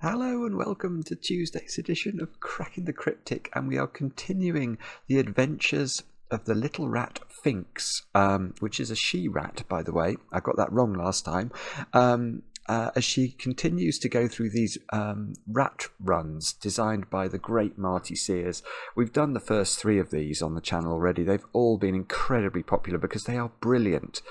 Hello and welcome to Tuesday's edition of Cracking the Cryptic, and we are continuing the adventures of the little rat Finkz, which is a she-rat, by the way. I got that wrong last time. As she continues to go through these rat runs designed by the great Marty Sears. We've done the first 3 of these on the channel already. They've all been incredibly popular because they are brilliant.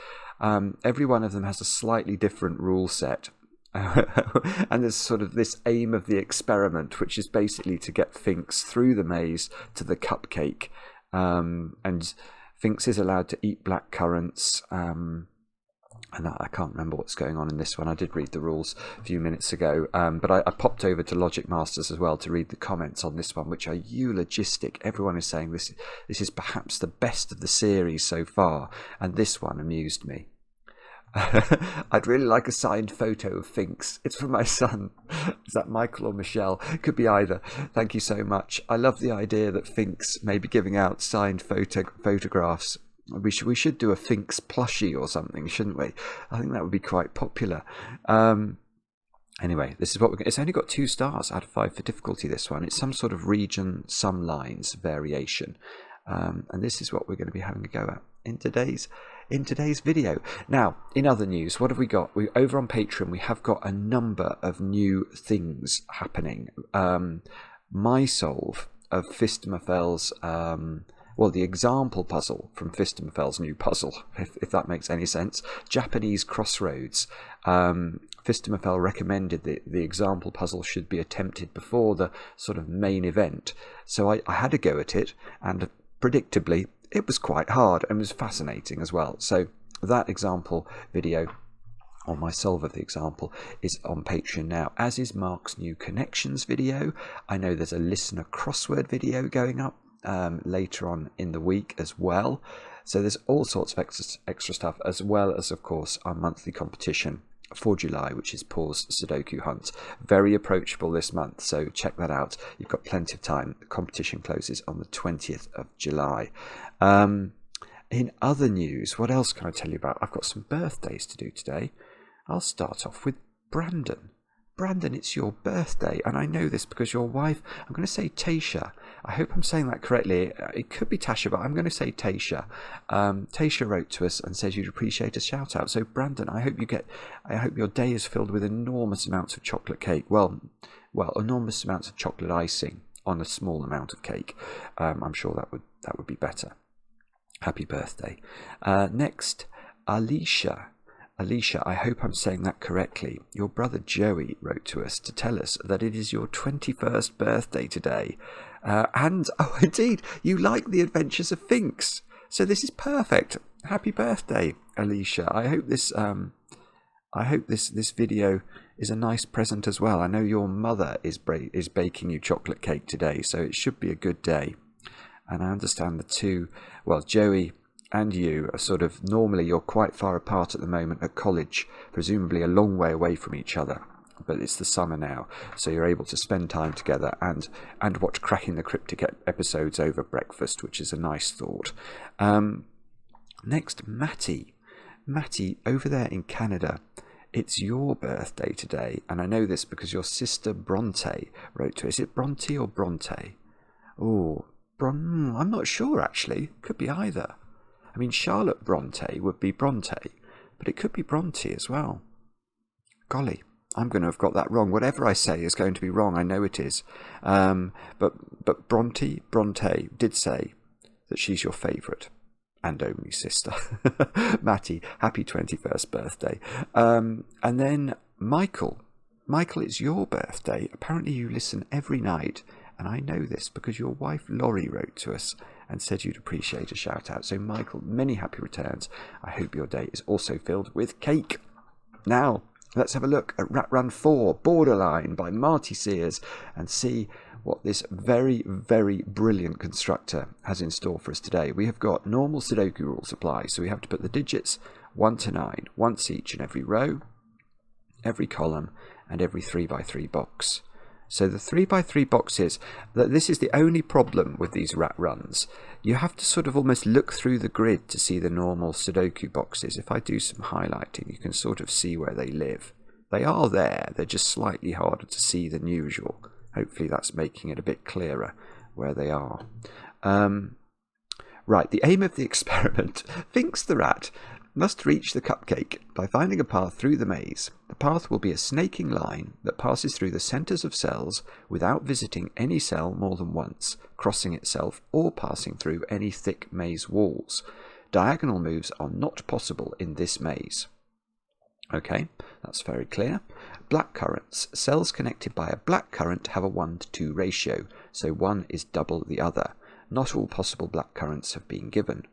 Every one of them has a slightly different rule set. And there's sort of this aim of the experiment, which is basically to get Finkz through the maze to the cupcake. And Finkz is allowed to eat blackcurrants. And I can't remember what's going on in this one. I did read the rules a few minutes ago, but I popped over to Logic Masters as well to read the comments on this one, which are eulogistic. Everyone is saying this is perhaps the best of the series so far, and this one amused me. I'd really like a signed photo of Finkz. It's for my son. Is that Michael or Michelle? It could be either. Thank you so much. I love the idea that Finkz may be giving out signed photographs. We should do a Finkz plushie or something, shouldn't we? I think that would be quite popular. Anyway, this is what it's only got 2 stars out of 5 for difficulty, this one. It's some sort of region, some lines variation. And this is what we're going to be having a go at in today's video. Now, in other news, what have we got? Over on Patreon, we have got a number of new things happening. My solve of Phistomefels, the example puzzle from Phistomefels' new puzzle, if that makes any sense. Japanese Crossroads. Phistomefel recommended that the example puzzle should be attempted before the sort of main event. So I had a go at it, and predictably, it was quite hard and was fascinating as well. So that example video, or my solve of the example, is on Patreon now, as is Mark's new connections video. I know there's a listener crossword video going up later on in the week as well. So there's all sorts of extra stuff, as well as, of course, our monthly competition for July, which is Paul's Sudoku Hunt. Very approachable this month, so check that out. You've got plenty of time. The competition closes on the 20th of July. In other news, what else can I tell you about? I've got some birthdays to do today. I'll start off with Brandon. Brandon, it's your birthday, and I know this because your wife, I'm going to say Tasha. I hope I'm saying that correctly. It could be Tasha, but I'm going to say Tasha. Tasha wrote to us and says you'd appreciate a shout out. So Brandon, I hope your day is filled with enormous amounts of chocolate cake. Well, enormous amounts of chocolate icing on a small amount of cake. I'm sure that would be better. Happy birthday. Next, Alicia. Alicia, I hope I'm saying that correctly. Your brother Joey wrote to us to tell us that it is your 21st birthday today. And, oh indeed, you like the adventures of Finkz. So this is perfect. Happy birthday, Alicia. I hope this video is a nice present as well. I know your mother is baking you chocolate cake today, so it should be a good day. And I understand the two, Joey and you are sort of, normally you're quite far apart at the moment at college, presumably a long way away from each other, but it's the summer now, so you're able to spend time together and watch Cracking the Cryptic episodes over breakfast, which is a nice thought. Next, Matty, over there in Canada, it's your birthday today, and I know this because your sister Bronte wrote to us. Is it Bronte or Bronte? Oh, I'm not sure actually, could be either. I mean, Charlotte Bronte would be Bronte, but it could be Bronte as well. Golly, I'm going to have got that wrong. Whatever I say is going to be wrong. I know it is. But Bronte did say that she's your favourite and only sister. Matty, happy 21st birthday. And then Michael, it's your birthday. Apparently you listen every night, and I know this because your wife Laurie wrote to us and said you'd appreciate a shout out. So Michael, many happy returns. I hope your day is also filled with cake. Now, let's have a look at Rat Run 4, Borderline by Marty Sears, and see what this very, very brilliant constructor has in store for us today. We have got normal Sudoku rules apply, so we have to put the digits 1 to 9, once each in every row, every column, and every 3x3 box. So the 3x3 boxes, this is the only problem with these rat runs. You have to sort of almost look through the grid to see the normal Sudoku boxes. If I do some highlighting, you can sort of see where they live. They are there, they're just slightly harder to see than usual. Hopefully that's making it a bit clearer where they are. Right, the aim of the experiment. Finkz the rat must reach the cupcake by finding a path through the maze. The path will be a snaking line that passes through the centres of cells without visiting any cell more than once, crossing itself, or passing through any thick maze walls. Diagonal moves are not possible in this maze. Okay, that's very clear. Blackcurrants. Cells connected by a blackcurrant have a 1:2 ratio, so one is double the other. Not all possible blackcurrants have been given.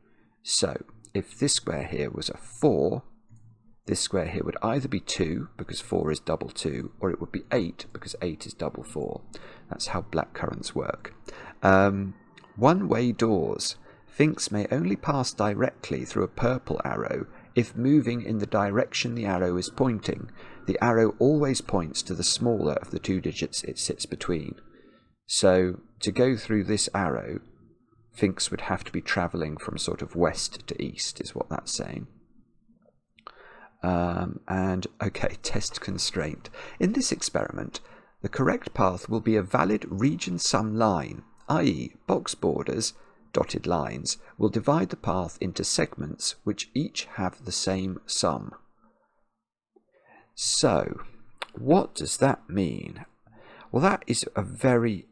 So, if this square here was a 4, this square here would either be 2, because 4 is double 2, or it would be 8, because 8 is double 4. That's how blackcurrants work. One-way doors. Finkz may only pass directly through a purple arrow if moving in the direction the arrow is pointing. The arrow always points to the smaller of the two digits it sits between. So, to go through this arrow, Finkz would have to be travelling from sort of west to east, is what that's saying. Okay, test constraint. In this experiment, the correct path will be a valid region sum line, i.e. box borders, dotted lines, will divide the path into segments which each have the same sum. So, what does that mean? Well, that is a very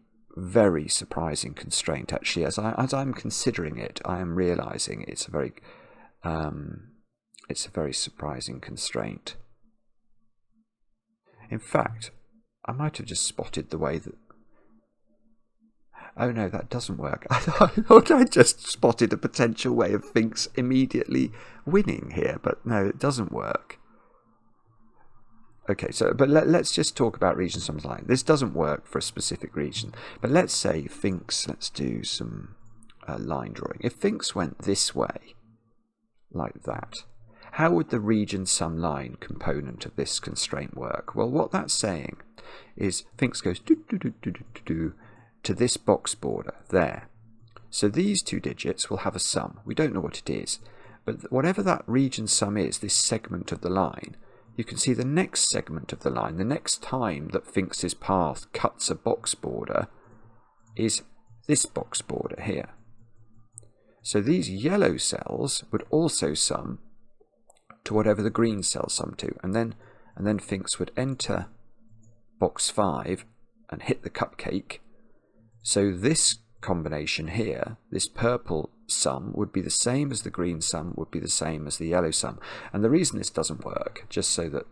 surprising constraint, actually. As I'm considering it, I am realizing it's a very surprising constraint. In fact, I might have just spotted the way that... Oh no, that doesn't work. I thought I just spotted a potential way of Finkz immediately winning here, but no, it doesn't work. Okay, so but let's just talk about region sums line. This doesn't work for a specific region, but let's say Finkz, let's do some line drawing. If Finkz went this way, like that, how would the region sum line component of this constraint work? Well, what that's saying is Finkz goes to this box border there. So these two digits will have a sum. We don't know what it is, but whatever that region sum is, this segment of the line, you can see the next segment of the line, the next time that Finkz's path cuts a box border, is this box border here. So these yellow cells would also sum to whatever the green cells sum to, and then Finkz would enter box 5 and hit the cupcake. So this combination here, this purple sum, would be the same as the green sum, would be the same as the yellow sum. And the reason this doesn't work, just so that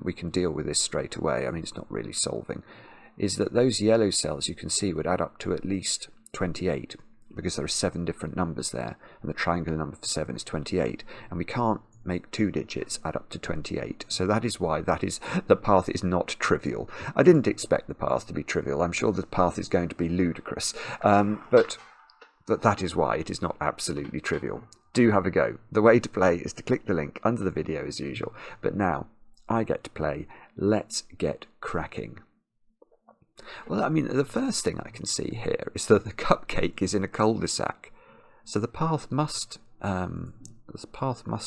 we can deal with this straight away, I mean it's not really solving, is that those yellow cells you can see would add up to at least 28, because there are 7 different numbers there, and the triangular number for 7 is 28, and we can't make 2 digits add up to 28. So that is why the path is not trivial. I didn't expect the path to be trivial. I'm sure the path is going to be ludicrous. But that is why it is not absolutely trivial. Do have a go. The way to play is to click the link under the video as usual. But now I get to play. Let's get cracking. Well, I mean, the first thing I can see here is that the cupcake is in a cul-de-sac. So the path must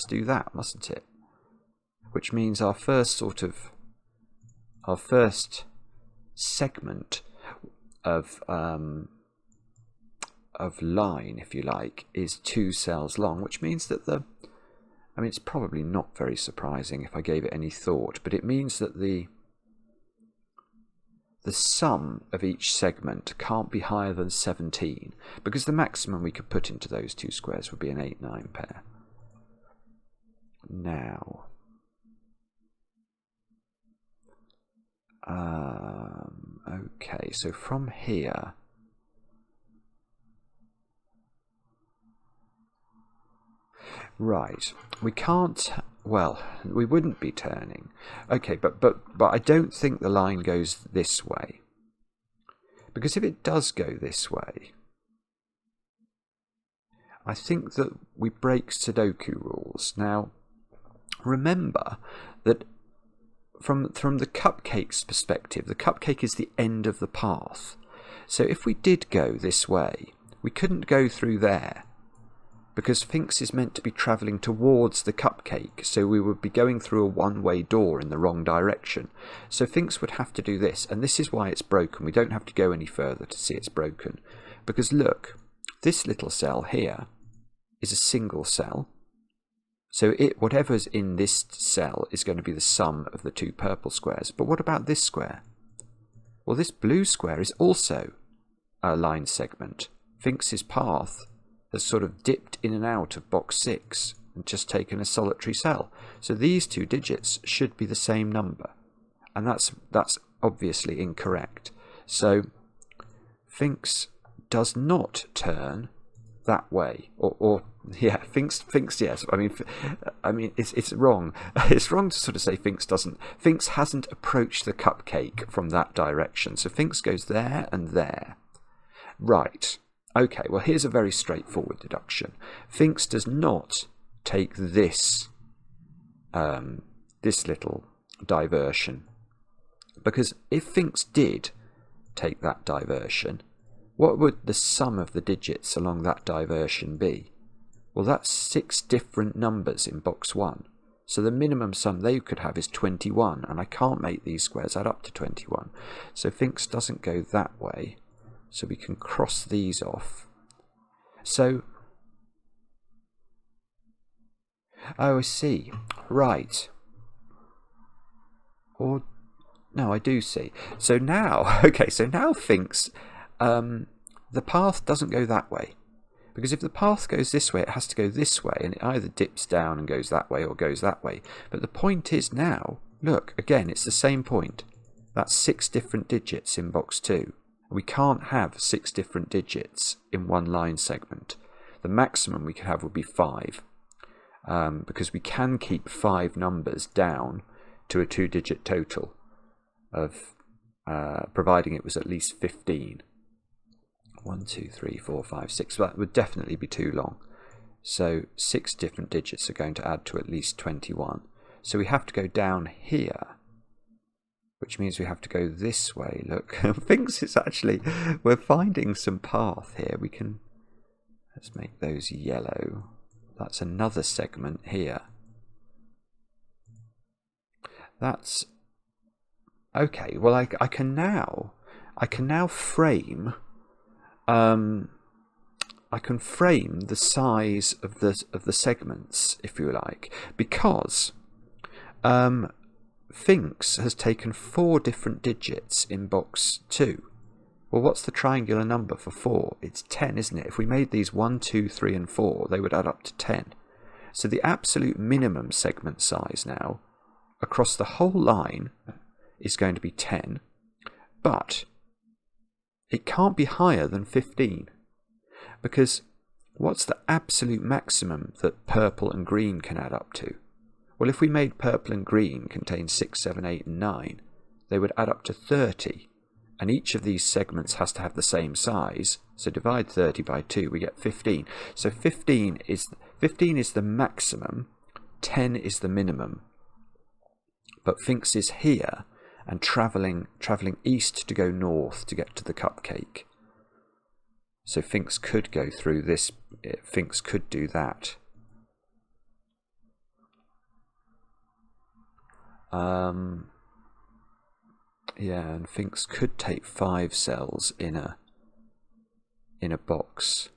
do that, mustn't it? Which means our first segment of line, if you like, is 2 cells long, which means that I mean, it's probably not very surprising if I gave it any thought, but it means that the sum of each segment can't be higher than 17, because the maximum we could put into those 2 squares would be an 8-9 pair. Now, okay, so from here, right, we can't, well, we wouldn't be turning. Okay, but I don't think the line goes this way, because if it does go this way, I think that we break Sudoku rules. Now, remember that from the cupcake's perspective, the cupcake is the end of the path. So if we did go this way, we couldn't go through there, because Finkz is meant to be travelling towards the cupcake, so we would be going through a one-way door in the wrong direction. So Finkz would have to do this, and this is why it's broken. We don't have to go any further to see it's broken. Because look, this little cell here is a single cell. So whatever's in this cell is going to be the sum of the two purple squares. But what about this square? Well, this blue square is also a line segment. Finksz's path has sort of dipped in and out of box 6 and just taken a solitary cell. So these two digits should be the same number. And that's obviously incorrect. So Finkz does not turn that way, or yeah, Finkz yes. I mean, it's wrong. It's wrong to sort of say Finkz hasn't approached the cupcake from that direction. So Finkz goes there and there. Right. Okay. Well, here's a very straightforward deduction. Finkz does not take this this little diversion, because if Finkz did take that diversion, what would the sum of the digits along that diversion be? Well, that's 6 different numbers in box 1. So the minimum sum they could have is 21, and I can't make these squares add up to 21. So Finkz doesn't go that way. So we can cross these off. So, oh, I see. Right. Or, no, I do see. So now, okay, so now Finkz, the path doesn't go that way. Because if the path goes this way, it has to go this way, and it either dips down and goes that way or goes that way. But the point is now, look, again, it's the same point. That's 6 different digits in box 2. We can't have 6 different digits in one line segment. The maximum we could have would be 5, because we can keep 5 numbers down to a 2-digit total of, providing it was at least 15. 1, 2, 3, 4, 5, 6. That would definitely be too long. So 6 different digits are going to add to at least 21. So we have to go down here, which means we have to go this way. Look, Finkz is actually, we're finding some path here. We can, let's make those yellow. That's another segment here. That's, okay, well I can now frame, I can frame the size of the segments, if you like, because Finkz has taken 4 different digits in box 2. Well, what's the triangular number for 4? It's 10, isn't it? If we made these 1, 2, 3, and 4, they would add up to 10. So the absolute minimum segment size now across the whole line is going to be 10, but it can't be higher than 15, because what's the absolute maximum that purple and green can add up to? Well, if we made purple and green contain 6, 7, 8, and 9, they would add up to 30, and each of these segments has to have the same size, so divide 30 by 2, we get 15. So 15 is the maximum, 10 is the minimum. But Finkz is here, and travelling east to go north to get to the cupcake. So Finkz could go through this, Finkz could do that. Yeah, and Finkz could take 5 cells in a box.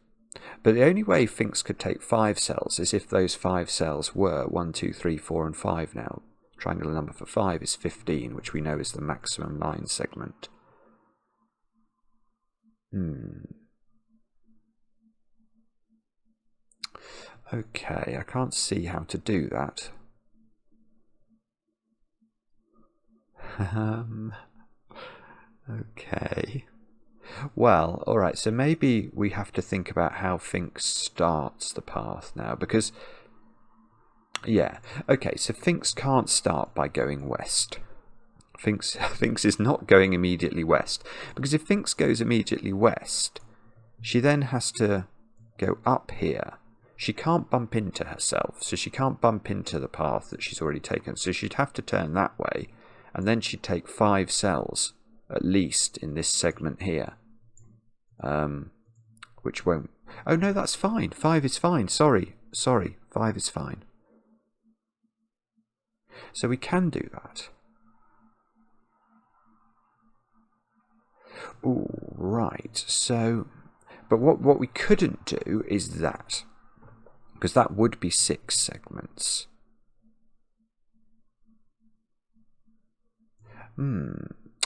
But the only way Finkz could take 5 cells is if those 5 cells were 1, 2, 3, 4, and 5 now. Triangular number for 5 is 15, which we know is the maximum line segment. Okay, I can't see how to do that. Okay. Well, alright, so maybe we have to think about how Finkz starts the path now, because yeah, okay, so Finkz can't start by going west. Finkz is not going immediately west, because if Finkz goes immediately west, she then has to go up here. She can't bump into herself, so she can't bump into the path that she's already taken, so she'd have to turn that way, and then she'd take 5 cells, at least, in this segment here, which won't Oh no, that's fine. 5 is fine. Sorry. 5 is fine. So we can do that. Ooh, right. So, but what we couldn't do is that, because that would be 6 segments.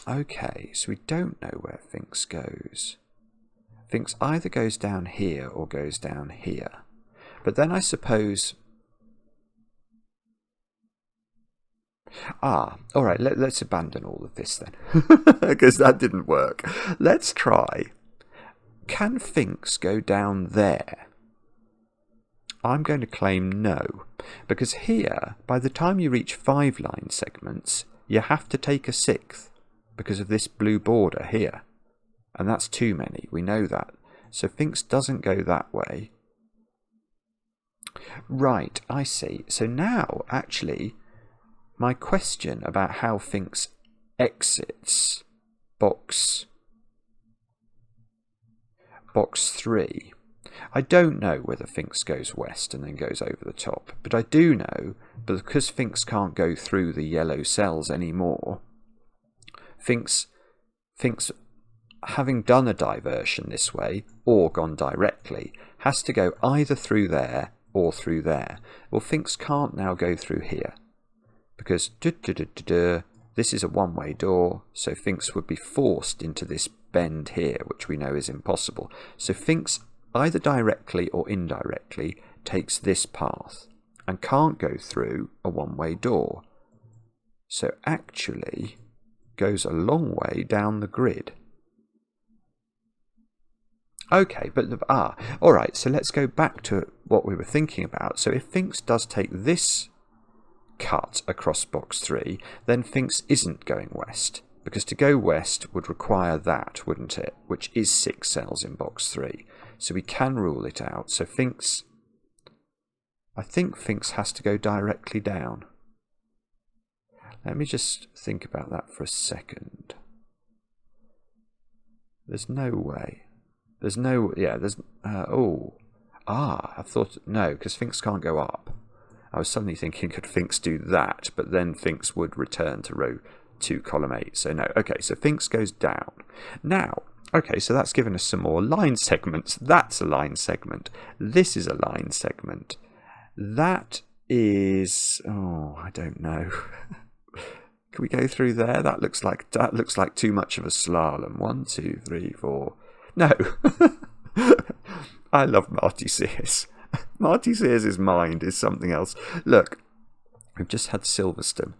Okay, so we don't know where Finkz goes. Finkz either goes down here or goes down here. But then I suppose... alright, let's abandon all of this then. Because that didn't work. Let's try. Can Finkz go down there? I'm going to claim no. Because here, by the time you reach 5 line segments, you have to take a 6th. Because of this blue border here. And that's too many, we know that. So Finkz doesn't go that way. Right, I see. So now, actually, my question about how Finkz exits box 3. I don't know whether Finkz goes west and then goes over the top. But I do know, because Finkz can't go through the yellow cells anymore, Finkz, having done a diversion this way, or gone directly, has to go either through there or through there. Well, Finkz can't now go through here, because this is a one-way door, so Finkz would be forced into this bend here, which we know is impossible. So Finkz, either directly or indirectly, takes this path, and can't go through a one-way door. So actually goes a long way down the grid. Okay, but alright, so let's go back to what we were thinking about. So if Finkz does take this cut across box 3, then Finkz isn't going west, because to go west would require that, wouldn't it? Which is 6 cells in box 3. So we can rule it out. So Finkz, I think Finkz has to go directly down. Let me just think about that for a second. There's no way. There's no... Yeah, there's... I thought... No, because Finkz can't go up. I was suddenly thinking, could Finkz do that? But then Finkz would return to row 2, column 8. So no. Okay, so Finkz goes down. Now, okay, so that's given us some more line segments. That's a line segment. This is a line segment. That is... Oh, I don't know. Can we go through there? That looks like too much of a slalom. 1, 2, 3, 4. No. I love Marty Sears. Marty Sears' mind is something else. Look, we've just had Silverstone.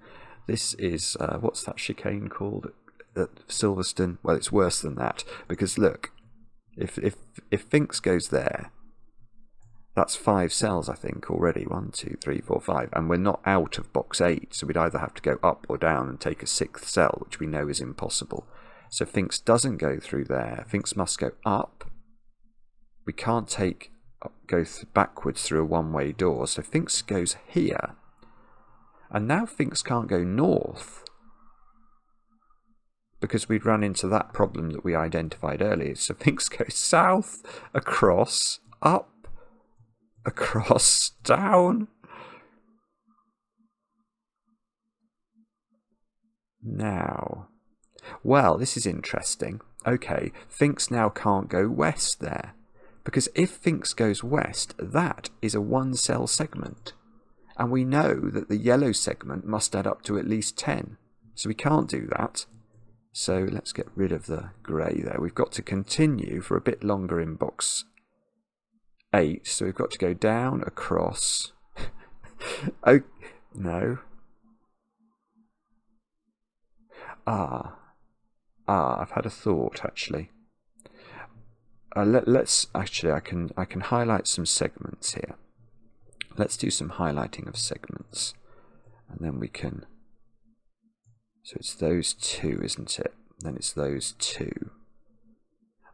This is what's that chicane called at Silverstone? Well, it's worse than that, because look, if Finkz goes there, that's 5 cells, I think, already. 1, 2, 3, 4, 5. And we're not out of box 8, so we'd either have to go up or down and take a 6th cell, which we know is impossible. So Finkz doesn't go through there. Finkz must go up. We can't go backwards through a one-way door. So Finkz goes here. And now Finkz can't go north, because we'd run into that problem that we identified earlier. So Finkz goes south, across, up, across, down. Now, well, this is interesting. Okay, Finkz now can't go west there, because if Finkz goes west, that is a 1-cell segment, and we know that the yellow segment must add up to at least 10, so we can't do that. So let's get rid of the grey there. We've got to continue for a bit longer in box 8, so we've got to go down, across. Oh, no. I've had a thought, actually. Let's actually, I can highlight some segments here. Let's do some highlighting of segments, and then we can. So it's those 2, isn't it? Then it's those 2.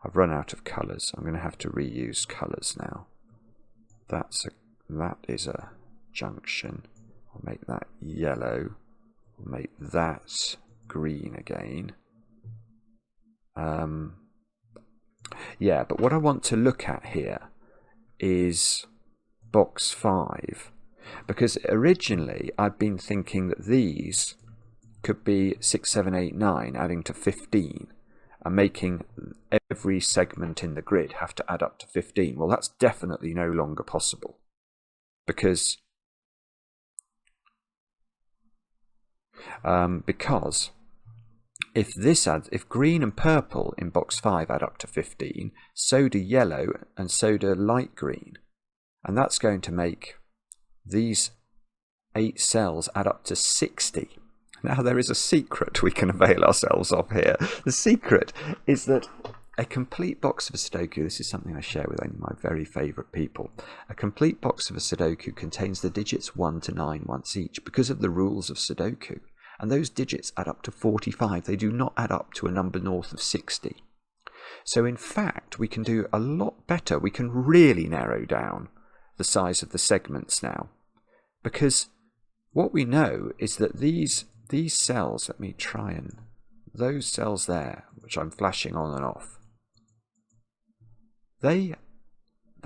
I've run out of colours. I'm going to have to reuse colours now. That is a junction. I'll make that yellow. I'll make that green again. Yeah, but what I want to look at here is box 5, because originally I'd been thinking that these could be 6, 7, 8, 9 adding to 15 and making every segment in the grid have to add up to 15. Well, that's definitely no longer possible, because if green and purple in box 5 add up to 15, so do yellow and so do light green. And that's going to make these 8 cells add up to 60. Now, there is a secret we can avail ourselves of here. The secret is that a complete box of a Sudoku, this is something I share with only my very favourite people, a complete box of a Sudoku contains the digits 1 to 9 once each because of the rules of Sudoku. And those digits add up to 45. They do not add up to a number north of 60. So in fact, we can do a lot better. We can really narrow down the size of the segments now. Because what we know is that these cells, let me try and, those cells there, which I'm flashing on and off, they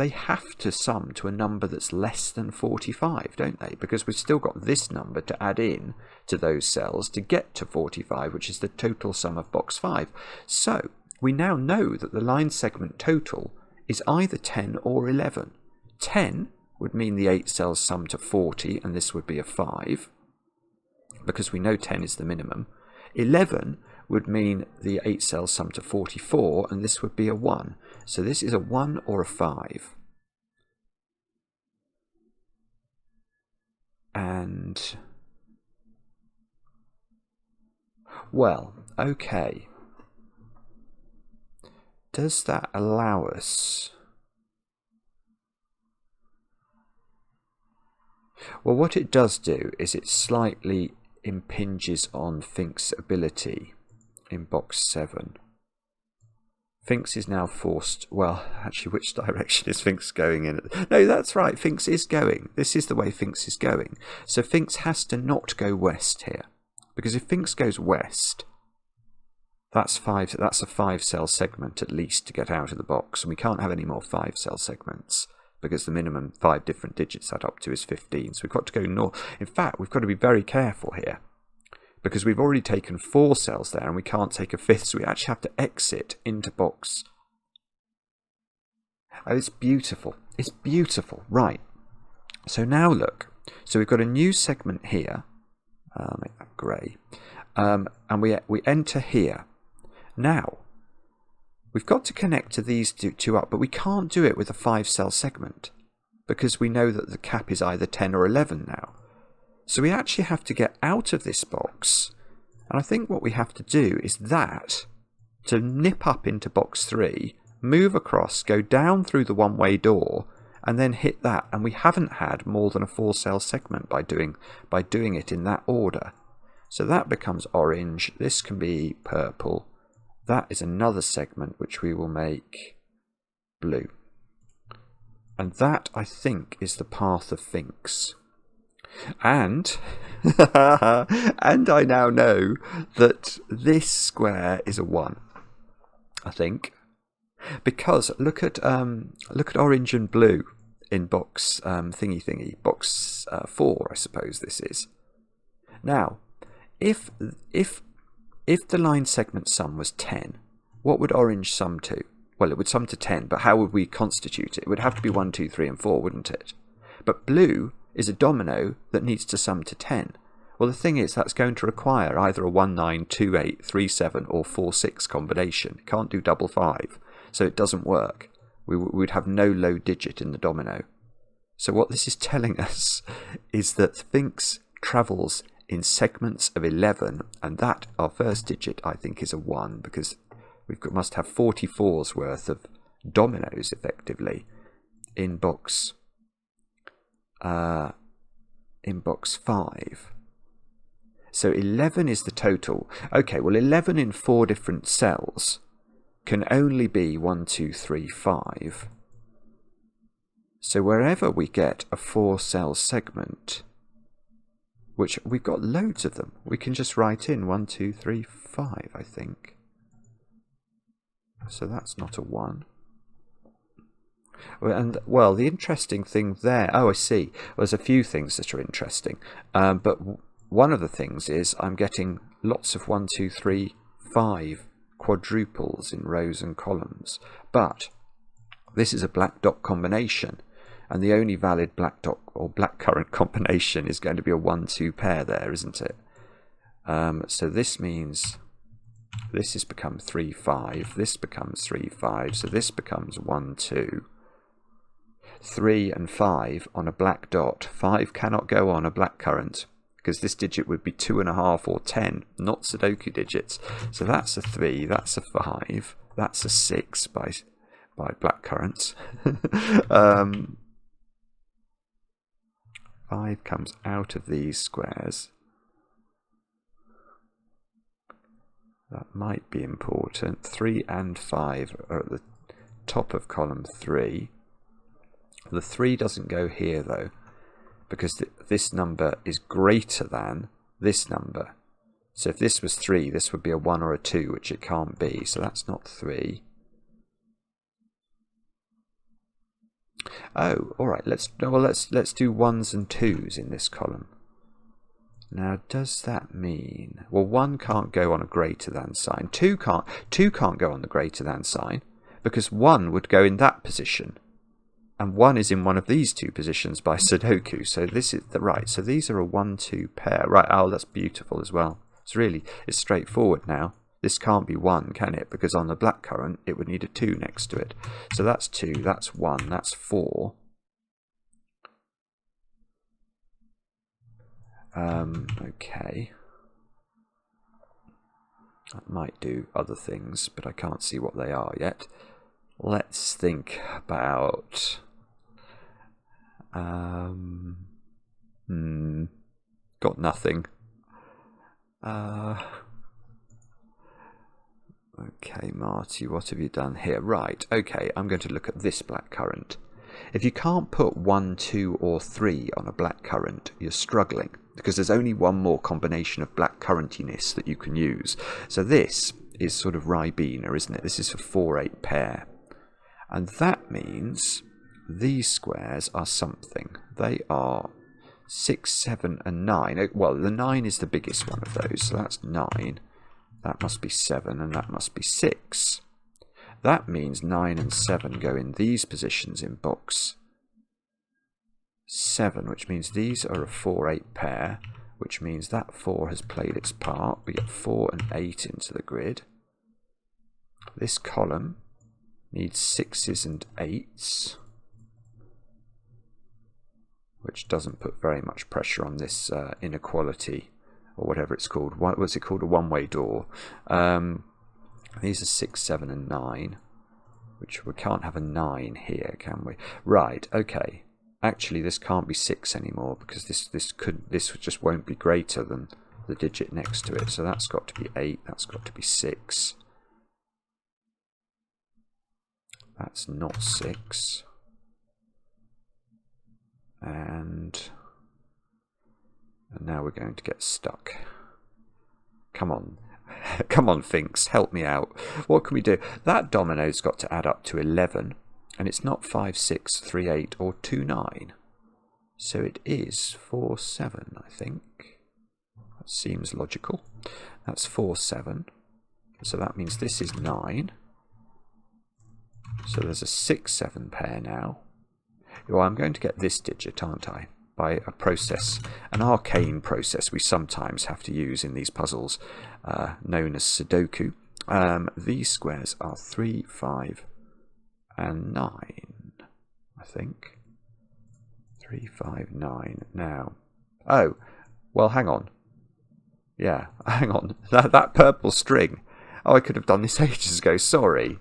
have to sum to a number that's less than 45, don't they? Because we've still got this number to add in to those cells to get to 45, which is the total sum of box 5. So we now know that the line segment total is either 10 or 11. 10 would mean the 8 cells sum to 40, and this would be a 5, because we know 10 is the minimum. 11 would mean the 8 cells sum to 44, and this would be a 1. So this is a 1 or a 5. And, well, okay. Does that allow us? Well, what it does do is it slightly impinges on Fink's ability in box 7. Finkz is now forced, well, actually, which direction is Finkz going in? No, that's right, Finkz is going. This is the way Finkz is going. So Finkz has to not go west here. Because if Finkz goes west, that's a 5-cell segment at least to get out of the box. And we can't have any more 5-cell segments, because the minimum 5 different digits add up to is 15. So we've got to go north. In fact, we've got to be very careful here, because we've already taken 4 cells there and we can't take a 5th, so we actually have to exit into box. Oh, it's beautiful. It's beautiful. Right. So now look. So we've got a new segment here. I'll make that grey. And we enter here. Now, we've got to connect to these two up, but we can't do it with a 5-cell segment, because we know that the cap is either 10 or 11 now. So we actually have to get out of this box, and I think what we have to do is that, to nip up into box 3, move across, go down through the one-way door, and then hit that, and we haven't had more than a 4-cell segment by doing it in that order. So that becomes orange, this can be purple, that is another segment which we will make blue. And that, I think, is the path of Finkz. And and I now know that this square is a 1, I think, because look at orange and blue in box box 4, I suppose this is. Now, if the line segment sum was 10, what would orange sum to? Well, it would sum to 10, but how would we constitute it? It would have to be 1, 2, 3, and 4, wouldn't it? But blue is a domino that needs to sum to 10. Well, the thing is, that's going to require either a 1, 9, 2, 8, 3, 7 or 4, 6 combination. It can't do double 5, so it doesn't work. We would have no low digit in the domino. So what this is telling us is that Finkz travels in segments of 11, and that, our first digit, I think, is a 1, because must have 44's worth of dominoes, effectively, in box 5. So 11 is the total. Okay, well, 11 in 4 different cells can only be 1, 2, 3, 5. So wherever we get a 4-cell segment, which we've got loads of them, we can just write in 1, 2, 3, 5, I think. So that's not a 1. And well, the interesting thing there, oh, I see. There's a few things that are interesting, but one of the things is I'm getting lots of 1, 2, 3, 5 quadruples in rows and columns. But this is a black dot combination, and the only valid black dot or blackcurrant combination is going to be a 1, 2 pair there, isn't it? So this means this has become 3, 5. This becomes 3, 5. So this becomes 1, 2. 3 and 5 on a black dot. 5 cannot go on a blackcurrant because this digit would be 2.5 or 10, not Sudoku digits. So that's a 3, that's a 5, that's a 6 by blackcurrants. 5 comes out of these squares. That might be important. 3 and 5 are at the top of column 3. The 3 doesn't go here though, because this number is greater than this number. So if this was 3, this would be a 1 or a 2, which it can't be. So that's not 3. Oh, all right. Let's do 1s and 2s in this column. Now, does that mean, well, 1 can't go on a greater than sign. 2 can't go on the greater than sign because 1 would go in that position. And 1 is in one of these two positions by Sudoku. So this is right. So these are a 1, 2 pair. Right. Oh, that's beautiful as well. It's straightforward now. This can't be 1, can it? Because on the blackcurrant, it would need a 2 next to it. So that's 2, that's 1, that's 4. Okay. That might do other things, but I can't see what they are yet. Let's think about... got nothing. Okay, Marty, what have you done here? Right, okay, I'm going to look at this blackcurrant. If you can't put 1, 2 or 3 on a blackcurrant, you're struggling, because there's only one more combination of blackcurrantiness that you can use. So this is sort of Ribena, isn't it? This is a 4, 8 pair. And that means these squares are something. They are 6, 7 and 9. Well, the 9 is the biggest one of those, so that's 9. That must be 7 and that must be 6. That means 9 and 7 go in these positions in box 7, which means these are a 4, 8 pair, which means that 4 has played its part. We get 4 and 8 into the grid. This column needs 6s and 8s, which doesn't put very much pressure on this inequality, or whatever it's called. What's it called? A one-way door. These are 6, 7 and 9, which we can't have a 9 here, can we? Right, okay. Actually, this can't be 6 anymore, because this just won't be greater than the digit next to it. So that's got to be 8, that's got to be 6. That's not 6. And now we're going to get stuck. Come on. Come on, Finkz, help me out. What can we do? That domino's got to add up to 11, and it's not 5, 6, 3, 8, or 2, 9. So it is 4, 7, I think. That seems logical. That's 4, 7. So that means this is 9. So there's a 6, 7 pair now. Well, I'm going to get this digit, aren't I? By a process, an arcane process we sometimes have to use in these puzzles, known as Sudoku. These squares are 3, 5, and 9, I think. 3, 5, 9. Now, oh, well, hang on. Yeah, hang on. That purple string. Oh, I could have done this ages ago. Sorry,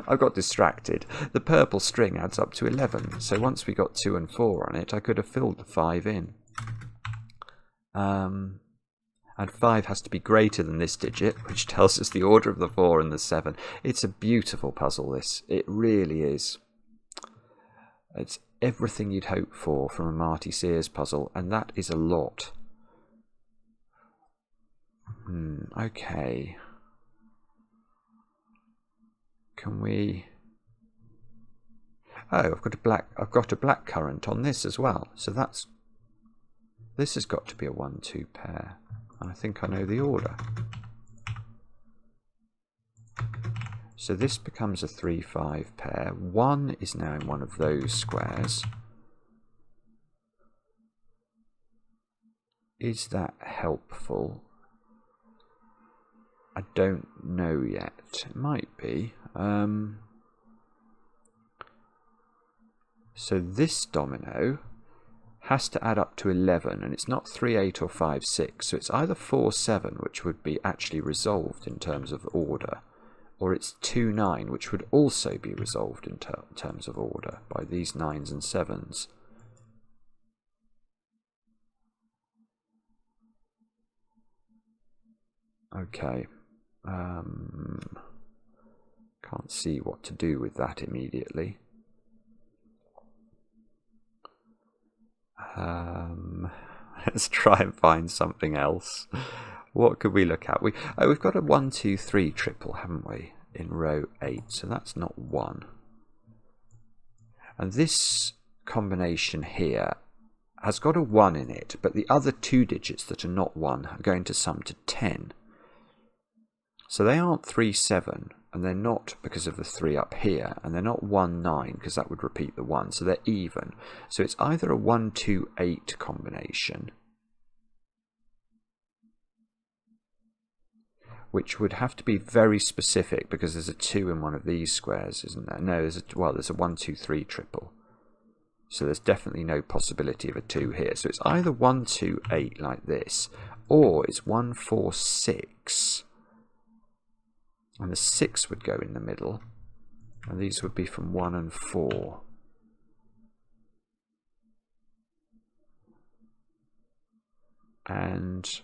I got distracted. The purple string adds up to 11. So once we got 2 and 4 on it, I could have filled the 5 in. And 5 has to be greater than this digit, which tells us the order of the 4 and the 7. It's a beautiful puzzle, this. It really is. It's everything you'd hope for from a Marty Sears puzzle, and that is a lot. Okay. Can we... Oh, I've got a blackcurrant on this as well. So this has got to be a 1-2 pair. And I think I know the order. So this becomes a 3-5 pair. 1 is now in one of those squares. Is that helpful? I don't know yet. It might be. So this domino has to add up to 11, and it's not 3, 8 or 5, 6. So it's either 4, 7, which would be actually resolved in terms of order, or it's 2, 9, which would also be resolved in terms of order by these 9s and 7s. Okay. Can't see what to do with that immediately. Let's try and find something else. What could we look at? We've got a 1, 2, 3 triple, haven't we, in row 8? So that's not 1. And this combination here has got a 1 in it, but the other 2 digits that are not 1 are going to sum to 10. So they aren't 3, 7, and they're not because of the 3 up here, and they're not 1, 9, because that would repeat the 1, so they're even. So it's either a 1, 2, 8 combination, which would have to be very specific because there's a 2 in one of these squares, isn't there? No, there's a 1, 2, 3 triple. So there's definitely no possibility of a 2 here. So it's either 1, 2, 8 like this, or it's 1, 4, 6. And the 6 would go in the middle, and these would be from 1 and 4. And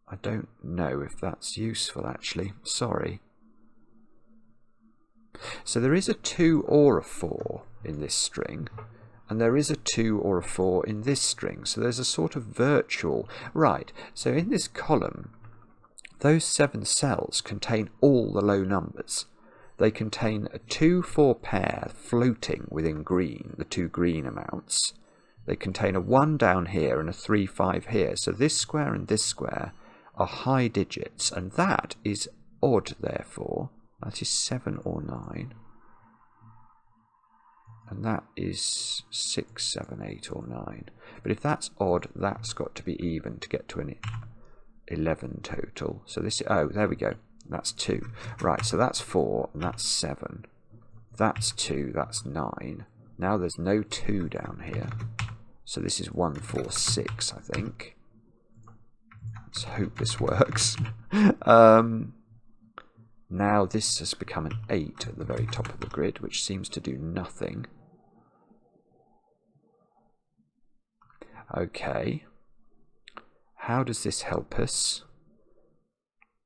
I don't know if that's useful, actually. Sorry. So there is a 2 or a 4 in this string, and there is a 2 or a 4 in this string. So there's a sort of virtual... Right, so in this column, those 7 cells contain all the low numbers. They contain a 2-4 pair floating within green, the 2 green amounts. They contain a 1 down here and a 3, 5 here. So this square and this square are high digits, and that is odd, therefore. That is 7 or 9. And that is 6, 7, 8 or 9. But if that's odd, that's got to be even to get to an 11 total. So this, oh, there we go. That's 2. Right, so that's 4, and that's 7. That's 2, that's 9. Now there's no 2 down here. So this is 1, 4, 6, I think. Let's hope this works. Now this has become an 8 at the very top of the grid, which seems to do nothing. Okay. How does this help us?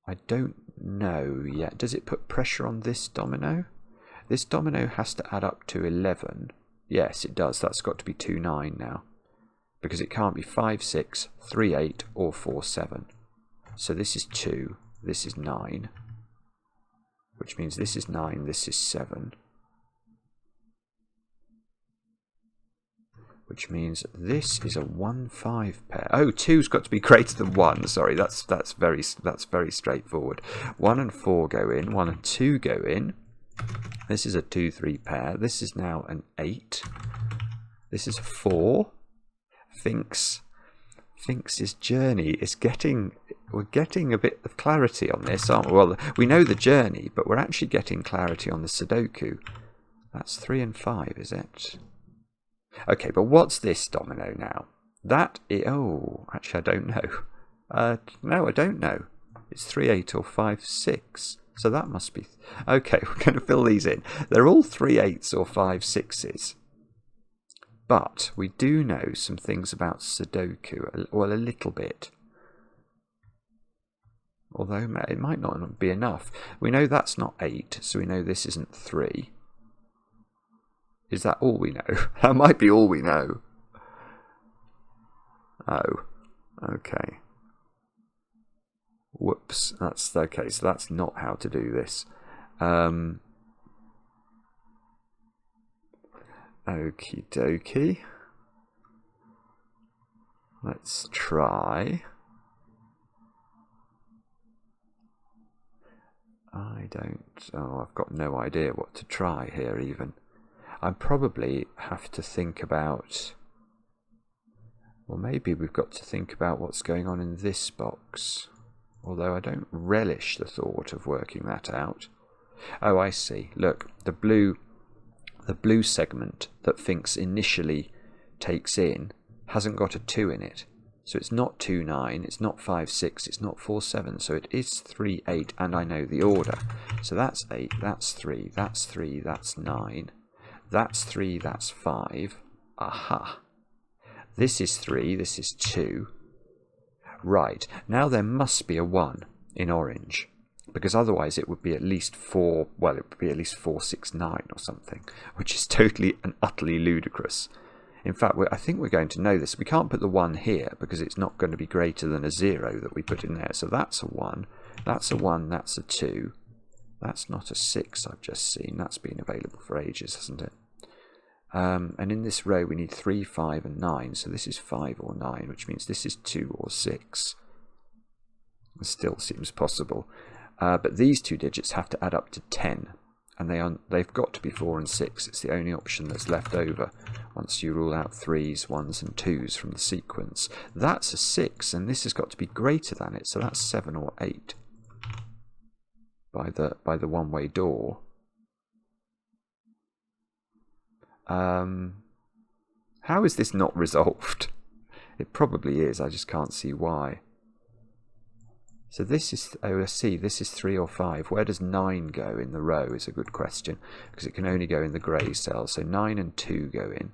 I don't know yet. Does it put pressure on this domino? This domino has to add up to 11. Yes, it does. That's got to be 2, 9 now. Because it can't be 5, 6, 3, 8 or 4, 7. So this is 2, this is 9. Which means this is 9, this is 7. Which means this is a 1, 5 pair. Oh, 2's got to be greater than 1. Sorry, that's very straightforward. 1 and 4 go in. 1 and 2 go in. This is a 2, 3 pair. This is now an 8. This is a 4. Finks's journey is getting... We're getting a bit of clarity on this, aren't we? Well, we know the journey, but we're actually getting clarity on the Sudoku. That's 3 and 5, is it? Okay, but what's this domino now? That is... Oh, actually, I don't know. No, I don't know. It's 3, 8 or 5, 6. So that must be... Okay, we're going to fill these in. They're all 3, 8s or 5, 6s. But we do know some things about Sudoku. Well, a little bit. Although it might not be enough. We know that's not 8, so we know this isn't 3. Is that all we know? That might be all we know. Oh, okay. Whoops, that's okay, so that's not how to do this. Okie dokie. Let's try. I've got no idea what to try here even. I probably have to think about, well, maybe we've got to think about what's going on in this box. Although I don't relish the thought of working that out. Oh, I see. Look, the blue segment that Finkz initially takes in hasn't got a 2 in it. So it's not 2, 9, it's not 5, 6, it's not 4, 7. So it is 3, 8, and I know the order. So that's 8, that's 3, that's 3, that's 9. That's 3, that's 5. Aha. This is 3, this is 2. Right, now there must be a 1 in orange. Because otherwise it would be at least 4, well, it would be at least 4, 6, 9 or something. Which is totally and utterly ludicrous. In fact, I think we're going to know this. We can't put the 1 here because it's not going to be greater than a 0 that we put in there. So that's a 1, that's a 1, that's a 2. That's not a 6 I've just seen. That's been available for ages, hasn't it? And in this row we need 3, 5 and 9. So this is 5 or 9, which means this is 2 or 6. It still seems possible. But these two digits have to add up to 10. And they've got to be 4 and 6. It's the only option that's left over once you rule out 3s, 1s and 2s from the sequence. That's a 6, and this has got to be greater than it, so that's 7 or 8 by the one-way door. How is this not resolved? It probably is, I just can't see why. So this is, oh, I see, this is 3 or 5. Where does 9 go in the row is a good question, because it can only go in the grey cell. So 9 and 2 go in.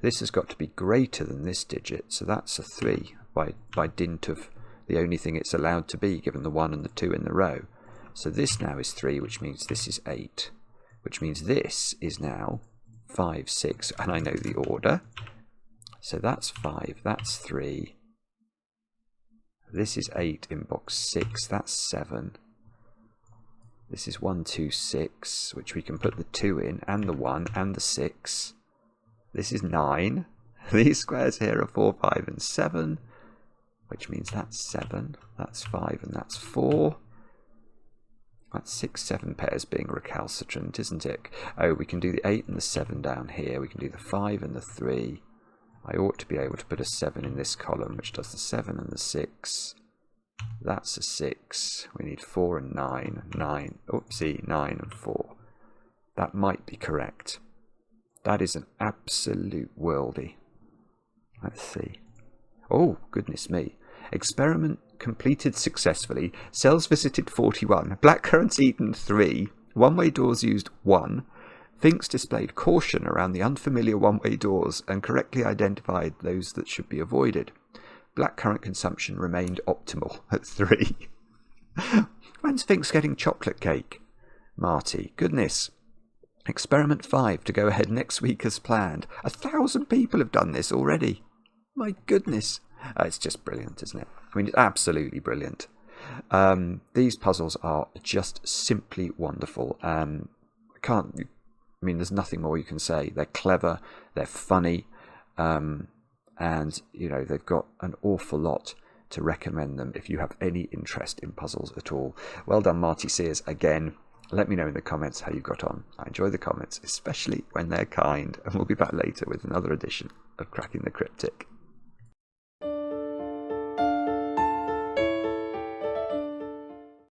This has got to be greater than this digit, so that's a 3 by dint of the only thing it's allowed to be, given the 1 and the 2 in the row. So this now is 3, which means this is 8, which means this is now 5, 6, and I know the order. So that's 5, that's 3. This is 8 in box 6, that's 7. This is 1, 2, 6, which we can put the 2 in, and the 1, and the 6. This is 9. These squares here are 4, 5, and 7, which means that's 7, that's 5, and that's 4. That's 6, 7 pairs being recalcitrant, isn't it? Oh, we can do the 8 and the 7 down here. We can do the 5 and the 3. I ought to be able to put a 7 in this column, which does the 7 and the 6. That's a 6. We need 4 and 9. 9. Oopsie, 9 and 4. That might be correct. That is an absolute worldie. Let's see. Oh, goodness me. Experiment completed successfully. Cells visited 41. Blackcurrants eaten 3. One-way doors used 1. Finkz displayed caution around the unfamiliar one-way doors and correctly identified those that should be avoided. Blackcurrant consumption remained optimal at 3. When's Finkz getting chocolate cake? Marty, goodness. Experiment 5 to go ahead next week as planned. 1,000 people have done this already. My goodness. It's just brilliant, isn't it? I mean, it's absolutely brilliant. These puzzles are just simply wonderful. I mean, there's nothing more you can say. They're clever, they're funny, and, you know, they've got an awful lot to recommend them if you have any interest in puzzles at all. Well done, Marty Sears, again. Let me know in the comments how you got on. I enjoy the comments, especially when they're kind, and we'll be back later with another edition of Cracking the Cryptic.